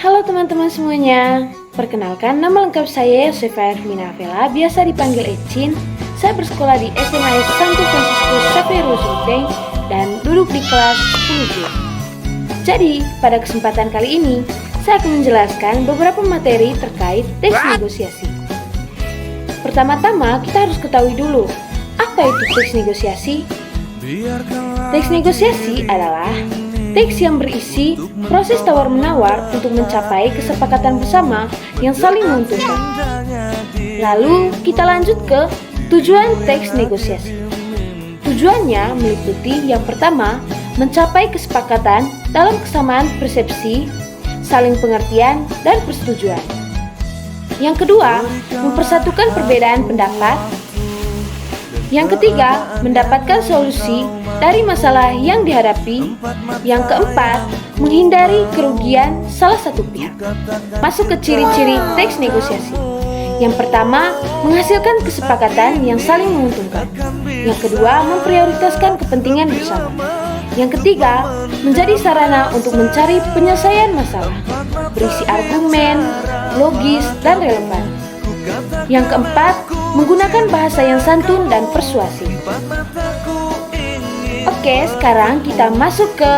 Halo teman-teman semuanya, perkenalkan nama lengkap saya Yosefa Hermina Vela, biasa dipanggil Ecin. Saya bersekolah di SMA Santo Fransiskus Xavier Sulteng dan duduk di kelas 10G. Jadi, pada kesempatan kali ini, saya akan menjelaskan beberapa materi terkait teks negosiasi. Pertama-tama, kita harus ketahui dulu, apa itu teks negosiasi? Teks negosiasi adalah teks yang berisi proses tawar-menawar untuk mencapai kesepakatan bersama yang saling menguntungkan. Lalu kita lanjut ke tujuan teks negosiasi. Tujuannya meliputi yang pertama, mencapai kesepakatan dalam kesamaan persepsi, saling pengertian, dan persetujuan. Yang kedua, mempersatukan perbedaan pendapat. Yang ketiga, mendapatkan solusi dari masalah yang dihadapi. Yang keempat, menghindari kerugian salah satu pihak. Masuk ke ciri-ciri teks negosiasi. Yang pertama, menghasilkan kesepakatan yang saling menguntungkan. Yang kedua, memprioritaskan kepentingan bersama. Yang ketiga, menjadi sarana untuk mencari penyelesaian masalah, berisi argumen, logis, dan relevan. Yang keempat, menggunakan bahasa yang santun dan persuasif. Oke, sekarang kita masuk ke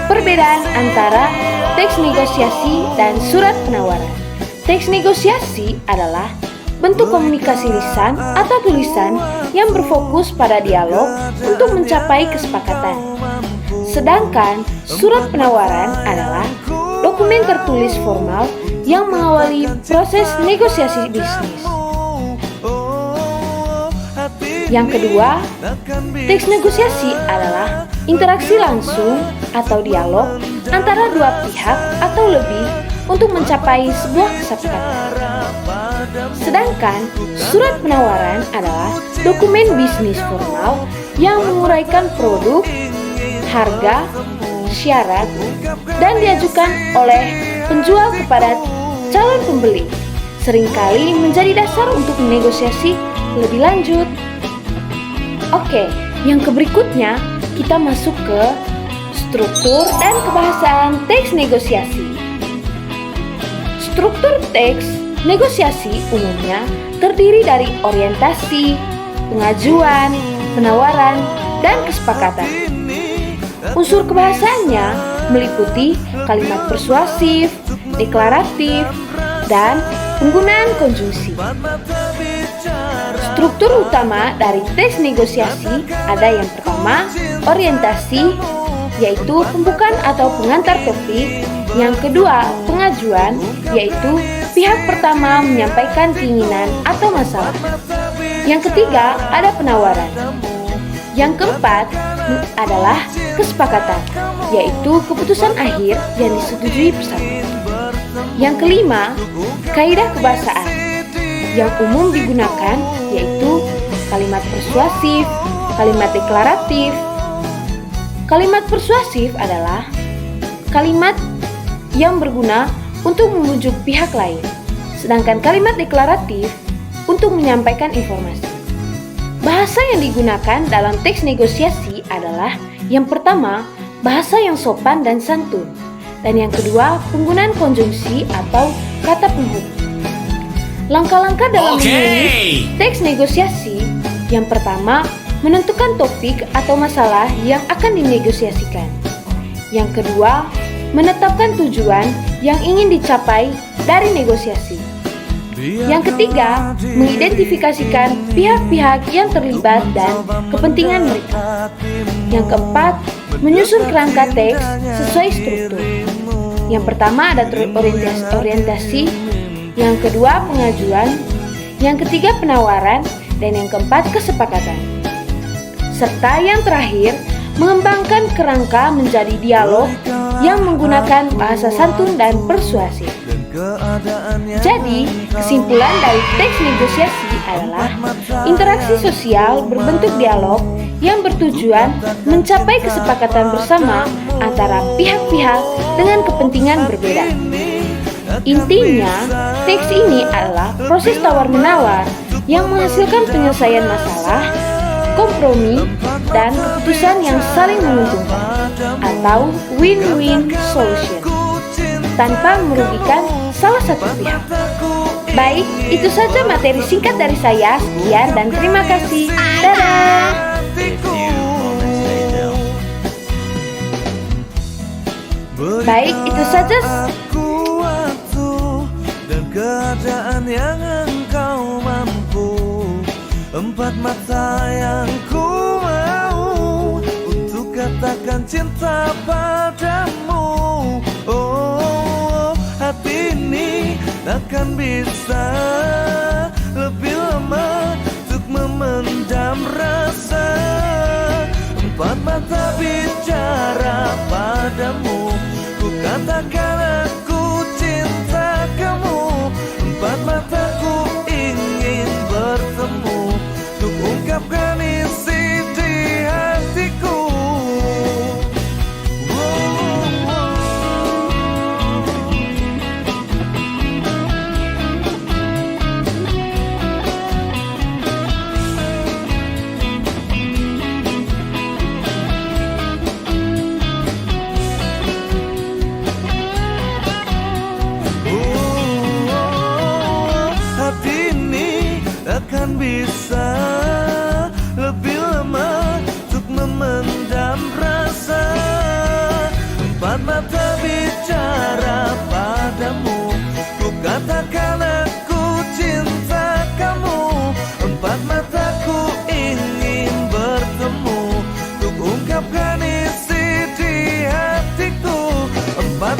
perbedaan antara teks negosiasi dan surat penawaran. Teks negosiasi adalah bentuk komunikasi lisan atau tulisan yang berfokus pada dialog untuk mencapai kesepakatan. Sedangkan surat penawaran adalah dokumen tertulis formal yang mengawali proses negosiasi bisnis. Yang kedua, teks negosiasi adalah interaksi langsung atau dialog antara dua pihak atau lebih untuk mencapai sebuah kesepakatan. Sedangkan surat penawaran adalah dokumen bisnis formal yang menguraikan produk, harga, syarat, dan diajukan oleh penjual kepada calon pembeli, seringkali menjadi dasar untuk negosiasi lebih lanjut. Oke, yang berikutnya kita masuk ke struktur dan kebahasaan teks negosiasi. Struktur teks negosiasi umumnya terdiri dari orientasi, pengajuan, penawaran, dan kesepakatan. Unsur kebahasaannya meliputi kalimat persuasif, deklaratif, dan penggunaan konjungsi. Struktur utama dari teks negosiasi ada yang pertama, orientasi, yaitu pembukaan atau pengantar topik. Yang kedua, pengajuan, yaitu pihak pertama menyampaikan keinginan atau masalah. Yang ketiga, ada penawaran. Yang keempat adalah kesepakatan, yaitu keputusan akhir yang disetujui bersama. Yang kelima, kaidah kebahasaan yang umum digunakan yaitu kalimat persuasif, kalimat deklaratif. Kalimat persuasif adalah kalimat yang berguna untuk membujuk pihak lain, sedangkan kalimat deklaratif untuk menyampaikan informasi. Bahasa yang digunakan dalam teks negosiasi adalah yang pertama, bahasa yang sopan dan santun, dan yang kedua, penggunaan konjungsi atau kata penghubung. Langkah-langkah dalam menulis teks negosiasi. Yang pertama, menentukan topik atau masalah yang akan dinegosiasikan. Yang kedua, menetapkan tujuan yang ingin dicapai dari negosiasi. Yang ketiga, mengidentifikasikan pihak-pihak yang terlibat dan kepentingan mereka. Yang keempat, menyusun kerangka teks sesuai struktur. Yang pertama ada orientasi, yang kedua pengajuan, yang ketiga penawaran, dan yang keempat kesepakatan. Serta yang terakhir, mengembangkan kerangka menjadi dialog yang menggunakan bahasa santun dan persuasif. Jadi, kesimpulan dari teks negosiasi adalah interaksi sosial berbentuk dialog yang bertujuan mencapai kesepakatan bersama antara pihak-pihak dengan kepentingan berbeda. Intinya, teks ini adalah proses tawar-menawar yang menghasilkan penyelesaian masalah, kompromi, dan keputusan yang saling menguntungkan atau win-win solution. tanpa merugikan salah satu pihak. Baik, itu saja materi singkat dari saya. Sekian dan terima kasih. Dadah! Baik, itu saja. Dan keadaan yang engkau mampu, empat mata yang ku mau untuk katakan cinta padamu. Oh, hati ini takkan bisa lebih lama untuk memendam rasa. Empat mata bicara padamu, ku katakan aku cinta kamu. Empat mataku ingin bertemu untuk ungkapkan isi di hatiku. Takkan bisa lebih lama untuk memendam rasa. Empat mata bicara padamu, ku katakan aku cinta kamu. Empat mataku ingin bertemu untuk ungkapkan isi di hatiku. Empat